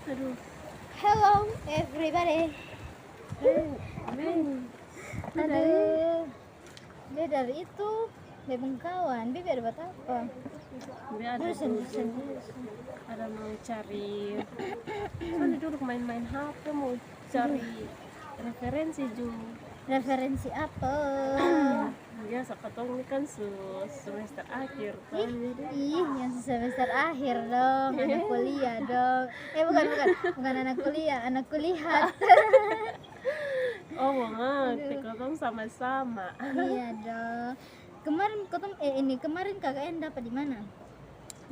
Aduh. Hello everybody. Men. Aduh, dia dari itu dia kawan, dia biar buat apa? Dia ada Bosan, duduk, ada mau cari. Soalnya duduk main-main HP, mau cari referensi juga. Referensi apa? Biasa ketemu kan semester akhir kan. Ih, yang semester akhir dong, anak kuliah dong. Bukan anak kuliah, anak kulihat. Oh mengerti, ketemu sama-sama. Iya dong. Kemarin kakak yang dapat di mana?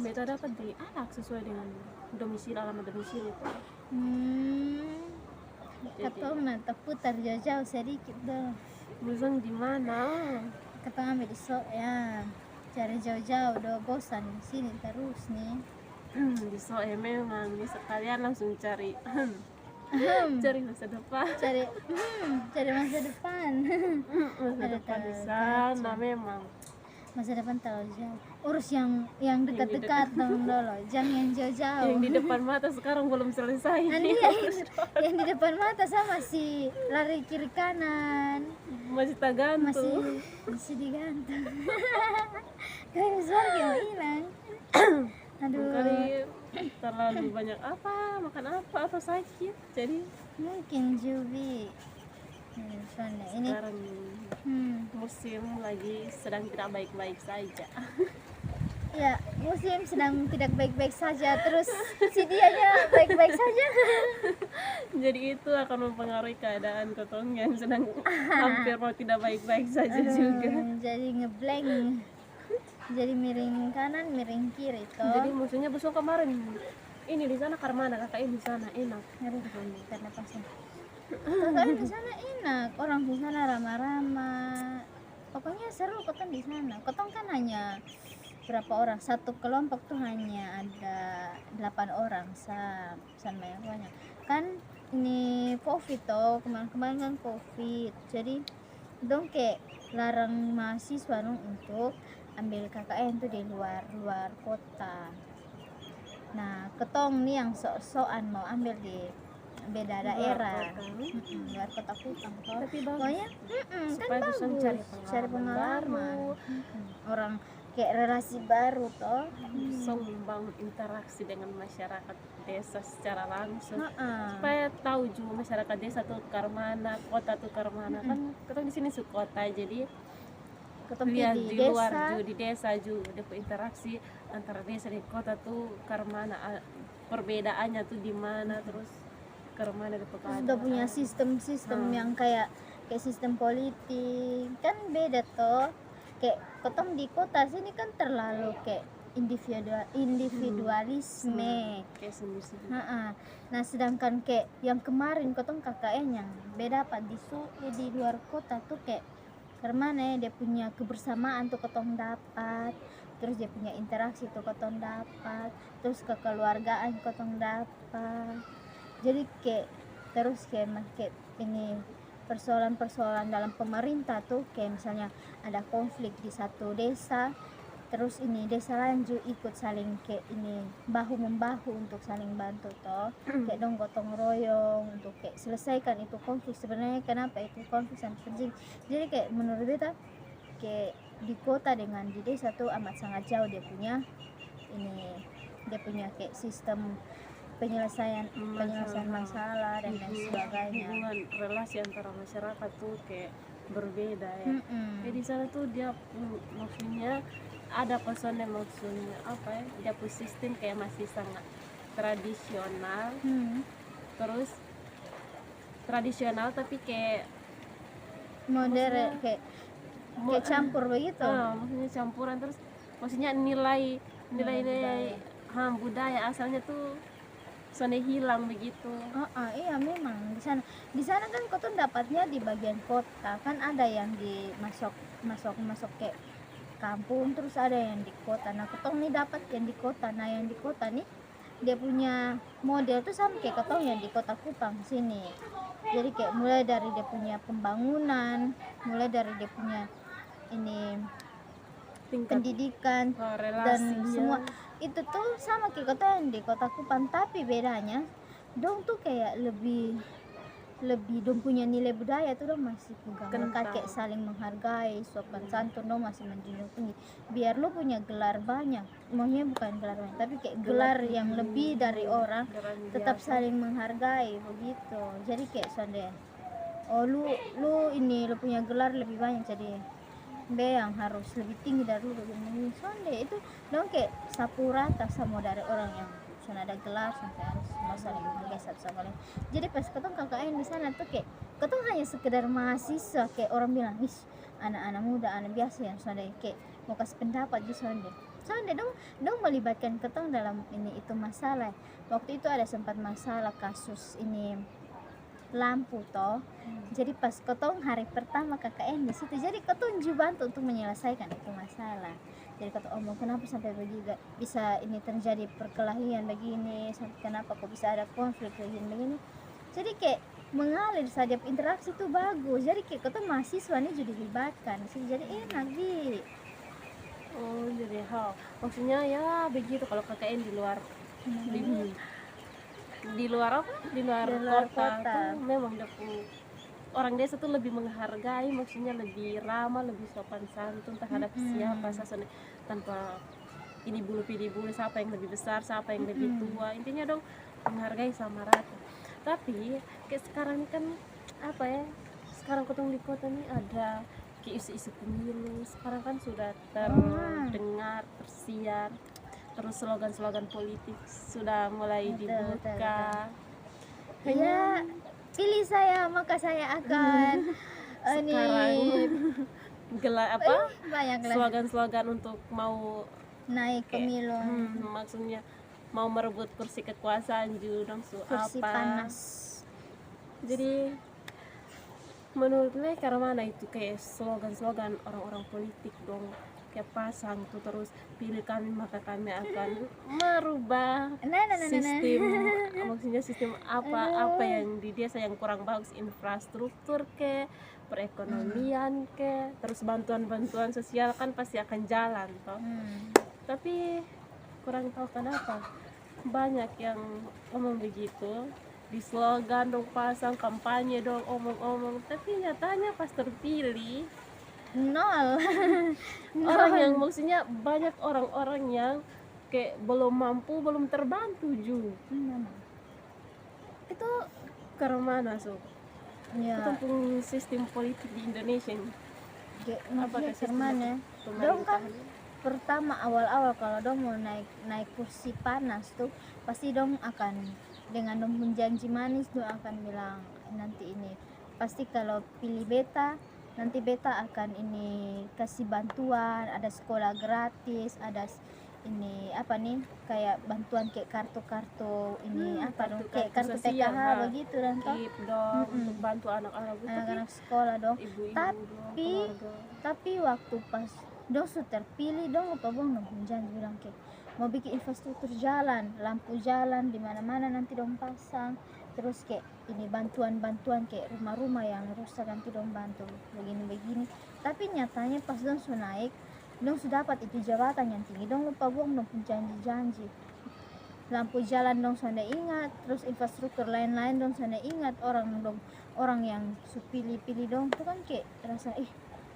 Beta dapat di anak sesuai dengan alamat domisili itu. Ketong nanti putar jauh-jauh sedikit dong. Bosan di mana? Ketong ambil di ya. Cari jauh-jauh dong, bosan di sini terus nih. Di soe memang sekalian langsung cari cari masa depan. Cari masa depan. Masa depan di sana memang. Masa depan terlalu jauh. Urus yang dekat-dekat dong dulu, jangan yang jauh-jauh. Yang di depan mata sekarang belum selesai. Yang di depan mata sama masih lari kiri kanan. Masih tak gantung. Masih digantung. Kayak suara yang hilang. Aduh. Kali terlalu banyak makan apa sakit. Jadi mungkin Jubi. Soalnya ini sekarang musim lagi sedang tidak baik-baik saja. Ya, musim sedang tidak baik-baik saja, terus si dianya baik-baik saja. Jadi itu akan mempengaruhi keadaan Kotong yang sedang hampir mau tidak baik-baik saja juga. Jadi ngeblank, jadi miring kanan, miring kiri toh. Jadi musuhnya besok kemarin ini di sana Karmana, kakak di sana enak. Karena pasang. Kakak di sana enak, orang di sana ramah-ramah. Pokoknya seru Kotong di sana. Kotong kan hanya berapa orang, satu kelompok tuh hanya ada 8 orang sama yang banyak kan. Ini COVID toh, kemarin kan COVID, jadi dong kayak larang mahasiswa dong untuk ambil KKN tuh di luar kota. Nah ketong nih yang sok-sokan mau ambil di beda daerah, luar kota Kupang toh. Tapi bagus. Pokoknya supaya kan bisa bagus cari pengalaman. Orang kayak relasi baru toh, bisa membangun interaksi dengan masyarakat desa secara langsung. Supaya tahu juga masyarakat desa tuh Karmana, kota tuh Karmana. Kan kita di sini sekota, jadi lihat di luar juga di desa juga ada interaksi antara desa dan kota tuh Karmana, perbedaannya tuh di mana, terus Karmana di Pekalongan. Sudah punya sistem yang kayak sistem politik kan beda toh. Kayak Kotong di kota sini kan terlalu kayak individualisme. Kayak sendiri. Nah sedangkan kayak yang kemarin Kotong KKN yang beda apa di luar kota tuh kayak karena dia punya kebersamaan tuh Kotong dapat, terus dia punya interaksi tuh Kotong dapat, terus kekeluargaan Kotong dapat. Jadi kayak terus kayak ini persoalan dalam pemerintah tuh kayak misalnya ada konflik di satu desa, terus ini desa lain juga ikut saling kayak ini bahu membahu untuk saling bantu toh. Kayak dong gotong royong untuk kayak selesaikan itu konflik. Sebenarnya kenapa itu konflik sangat penting. Jadi kayak menurut beta kayak di kota dengan di desa tuh amat sangat jauh dia punya kayak sistem penyelesaian masalah dan lain sebagainya. Hubungan relasi antara masyarakat tuh kayak berbeda ya. Jadi di sana tuh dia maksudnya ada maksudnya apa ya? Dia punya sistem kayak masih sangat tradisional. Terus tradisional tapi kayak modern kayak campur begitu. Maksudnya campuran, terus maksudnya nilai budaya asalnya tuh soalnya hilang begitu. Iya memang di sana kan Kotong dapatnya di bagian kota kan, ada yang di masuk kayak kampung, terus ada yang di kota. Nah Kotong nih dapat yang di kota. Nah yang di kota nih dia punya model tuh sama kayak Kotong yang di kota Kupang sini. Jadi kayak mulai dari dia punya pembangunan, mulai dari dia punya ini tingkat pendidikan dan relasinya. semua itu tuh sama kayak kota yang di kota Kupang, tapi bedanya dong tuh kayak lebih dong punya nilai budaya tuh dong masih pegang Kental. kakek, saling menghargai, sopan santun, dong masih menjunjung tinggi. Biar lu punya gelar banyak, maksudnya bukan gelar banyak tapi kayak gelar yang lebih dari orang, tetap saling menghargai begitu. Jadi kayak sonde, oh lu ini lu punya gelar lebih banyak, jadi be yang harus lebih tinggi dari lu begini sonde. Itu dong kayak sapu rata sama dari orang yang sudah ada gelar sampai harus semua saling menghargai satu sama lain. Jadi pas ketemu KKN di sana tuh kayak ketemu hanya sekedar mahasiswa, kayak orang bilang ih anak-anak muda, anak biasa yang sudah kayak mau kasih pendapat di sonde dong melibatkan ketemu dalam ini itu masalah. Waktu itu ada sempat masalah kasus ini lampu toh. Jadi pas ketong hari pertama KKN di situ, jadi ketong juga bantu untuk menyelesaikan itu masalah. Jadi ketong omong kenapa sampai begitu bisa ini terjadi perkelahian begini, kenapa kok bisa ada konflik begini. Jadi kayak mengalir saja, interaksi itu bagus. Jadi kayak ketong mahasiswa ini juga dilibatkan. Jadi enak di. Oh jadi maksudnya ya begitu kalau KKN di luar di luar apa di luar kota tuh memang orang desa tuh lebih menghargai, maksudnya lebih ramah, lebih sopan santun terhadap siapa saja, tanpa ini bulu siapa yang lebih besar, siapa yang lebih tua, intinya dong menghargai sama rata. Tapi kayak sekarang kan apa ya, sekarang ketemu di kota nih ada kayak isu-isu pemilu, sekarang kan sudah terdengar, tersiar, terus slogan-slogan politik sudah mulai dibuka. Hanya pilih saya maka saya akan sekarang gelar apa banyak slogan-slogan untuk mau naik pemilu, maksudnya mau merebut kursi kekuasaan juga dong, kursi apa panas. Jadi menurut me karena mana itu kayak slogan-slogan orang-orang politik dong kayak pasang tuh terus pilih kami maka kami akan merubah sistem maksudnya sistem apa yang di desa yang kurang bagus, infrastruktur ke perekonomian ke, terus bantuan sosial kan pasti akan jalan toh. Tapi kurang tahu kenapa banyak yang ngomong begitu di slogan dong, pasang kampanye dong, omong-omong, tapi nyatanya pas terpilih nol. Orang yang maksudnya banyak orang-orang yang kayak belum mampu, belum terbantu juga. Itu karena mana ya. Itu sistem politik di Indonesia ini. Apakah karena dong kan pertama awal-awal kalau dong mau naik kursi panas tuh pasti dong akan dengan dong menjanji manis, dong akan bilang nanti ini pasti kalau pilih beta nanti beta akan ini kasih bantuan, ada sekolah gratis, ada ini apa nih kayak bantuan kayak kartu ini apa dong kayak kartu PKH begitu dan dong untuk bantu anak-anak sekolah dong. Ibu-ibu tapi waktu pas dong sudah terpilih dong lupa dong janji bilang kayak mau bikin infrastruktur jalan, lampu jalan di mana-mana nanti dong pasang, terus kayak ini bantuan kayak rumah-rumah yang rusak nanti dong bantu begini. Tapi nyatanya pas dong sudah naik, dong sudah dapat itu jabatan yang tinggi, dong lupa dong janji-janji. Lampu jalan dong sudah ingat, terus infrastruktur lain-lain dong sudah ingat. Orang yang pilih dong tuh kan kayak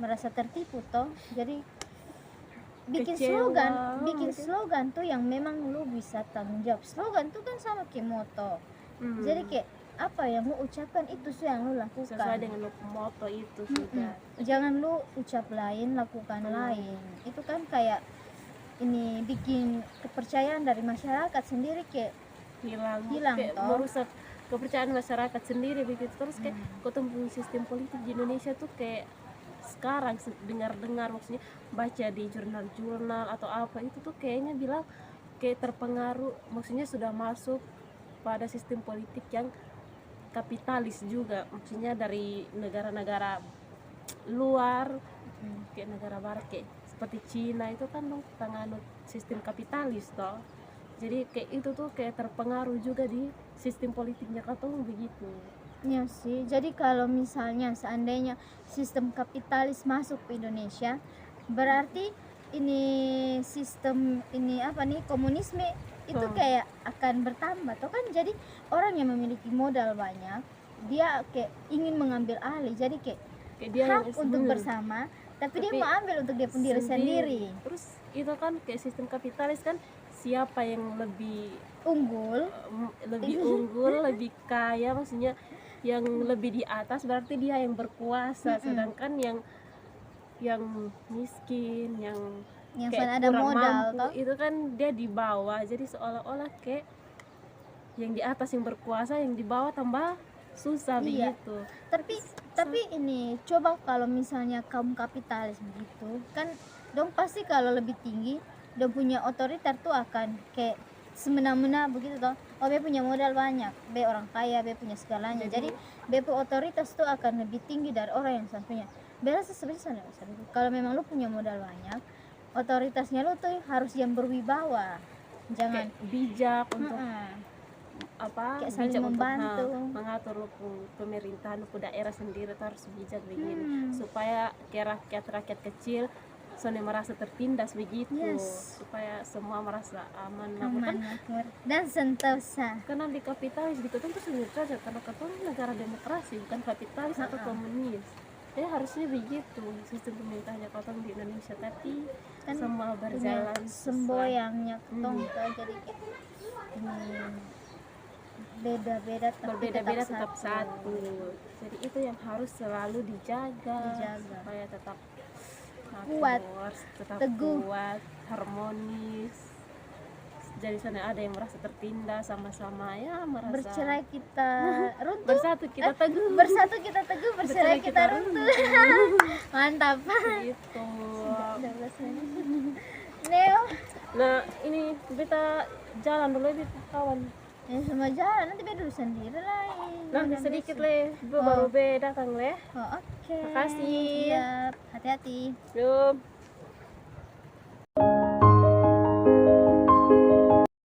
merasa tertipu toh. Jadi bikin slogan tuh yang memang lu bisa tanggung jawab. Slogan tuh kan sama kayak moto. Jadi kayak apa yang lu ucapkan itu sih yang lu lakukan sesuai dengan moto itu sudah. Jangan lu ucap lain lakukan lain. Itu kan kayak ini bikin kepercayaan dari masyarakat sendiri kayak hilang kayak merusak kepercayaan masyarakat sendiri begitu. Terus kayak ketemu sistem politik di Indonesia tuh kayak sekarang dengar maksudnya baca di jurnal atau apa itu tuh kayaknya bilang kayak terpengaruh, maksudnya sudah masuk pada sistem politik yang kapitalis juga, maksudnya dari negara-negara luar kayak negara barat kayak seperti Cina itu kan dong penganut sistem kapitalis toh. Jadi kayak itu tuh kayak terpengaruh juga di sistem politiknya katong begitu. Ya sih, jadi kalau misalnya seandainya sistem kapitalis masuk ke Indonesia, berarti ini sistem ini apa nih komunisme itu kayak akan bertambah toh kan. Jadi orang yang memiliki modal banyak dia kayak ingin mengambil alih, jadi kayak dia hak untuk bersama, tapi dia mau ambil untuk dia sendiri sendiri. Terus itu kan kayak sistem kapitalis kan, siapa yang lebih unggul lebih kaya, maksudnya yang lebih di atas berarti dia yang berkuasa, sedangkan yang miskin, yang kayak ada kurang modal mampu toh, itu kan dia di bawah. Jadi seolah-olah kayak yang di atas yang berkuasa, yang di bawah tambah susah. Begitu. Tapi ini coba kalau misalnya kaum kapitalis begitu kan, dong pasti kalau lebih tinggi dong punya otoriter tuh akan kayak semena-mena begitu toh. Oh, be punya modal banyak, be orang kaya, be punya segalanya, jadi be otoritas tuh akan lebih tinggi dari orang yang satunya. Bela sebenarnya kalau memang lu punya modal banyak, otoritasnya lu tuh harus yang berwibawa, jangan kayak bijak untuk kayak saling membantu, mengatur pemerintahan ke daerah sendiri tuh harus bijak begini, supaya kayak rakyat kecil soalnya merasa tertindas begitu. Supaya semua merasa aman dan sentosa. Karena di kapitalis gitu kan terus saja, karena katanya negara demokrasi bukan kapitalis atau komunis. Ya harusnya begitu sistem pemerintahnya katong di Indonesia, tapi kan semua berjalan semboyangnya ketong jadi beda-beda tetap satu. Jadi itu yang harus selalu dijaga. Supaya tetap kuat, tetap teguh, kuat, harmonis. Jadi sana ada yang merasa tertindas, sama-sama ya merasa bercerai kita runtuh, bersatu kita teguh, bercerai kita runtuh. Mantap gitu. Neo, nah ini kita jalan dulu ya kawan. Sama jalan nanti beda dulu sendiri lah. Nanti sedikit le, baru beda datang le. Oke. Makasih. Siap. Hati-hati. Yuk.